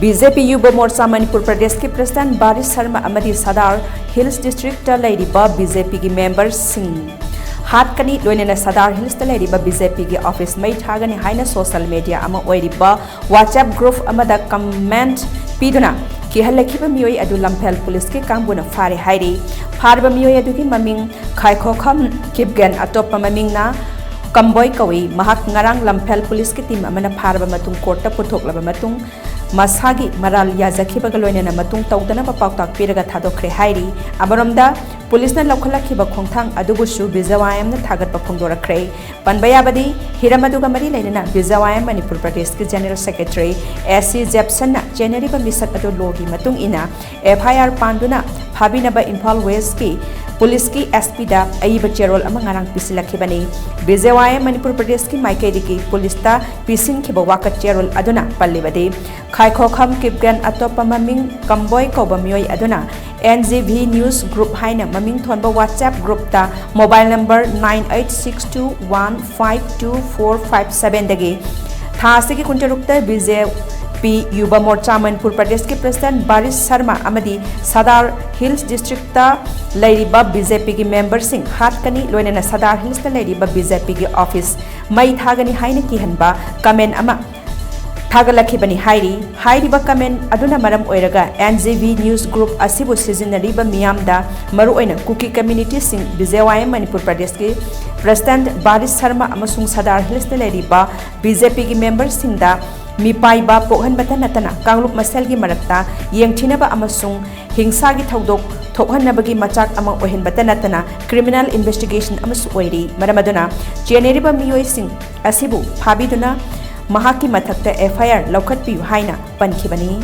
BJP Yuba Morcha Manipur Pradesh के President Barish Sharma Amadi Sadar Hills District Ladiba BJP की members Shing Hatkani लोइनेना Sadar Hills Ladiba BJP की office Mei Thagani हाइना social media ama oiriba WhatsApp group amada comment piduna Kihanlakhiba Meeoi adu Lamphel police के कांगबुना फारे हाइरी फारबा Meeoi adu की ममिंग खाइखोखम किपगन अटोपा ममिंग ना कंबोय कवई महाक ngarang Lamphel police की team amana फारबा मतुंग कोर्टा पुथोकलबा मतुंग Masagi Maral Yazakhiba Galoina Matung Tawdana Pautak Piraga Tadokre Hairi, Abaromda, Police na Lokalakhiba Kongtang Adugushu, Bizawayam, the Tagat Papundora Cray, Panbayabadi, Hiramaduga Marilena, Bizawayam, Manipur Pradesh General Secretary, S.C. Jepsana, General Misat Adologi, Matung Ina, FIR Panduna, Habinaba Impal Westki, Police ki SP da Aiba Cherol among Arang Pisilakibani, Bizawayam, Manipur Pradesh ki Maikadiki, Police ta Pisin Kibawaka Cherol Aduna, Palibadi, Kaikokam Kipgan Atopa Maming, Kamboy Koba Meeoi Aduna, NGV News Group Haina Maming Thonba WhatsApp Group ta mobile number 9862152457 dagi Thasi ki kuntarukta BJP Yuba Morcha Manipur Pradesh ke President Barish Sharma Amadi Sadar Hills District ta Lairiba BJP ki member Shing Hatkani loinena Sadar Hills ta Lairiba BJP ki office Mei Thagani Kihanlakhiba comment ama Kihanlakhiba hairi hairiba comment aduna maram oiraga NGV News Group asibu sizinariba miyamda maru oina Kuki community sing Bizawayam Manipur Pradesh ki President Barish Sharma amasung Sadar Hills ta leriba BJP ki members singda mipai ba pokhan natana kanglup masel gi marakta yengthinaba amasung hingsa gi thodok thokhanabagi machak amang ohen natana criminal investigation amasu oiri maramaduna jeneriba Meeoi sing asibu phabiduna Mahaki Mathakta FIR Laukatpiyu haina Pankhibani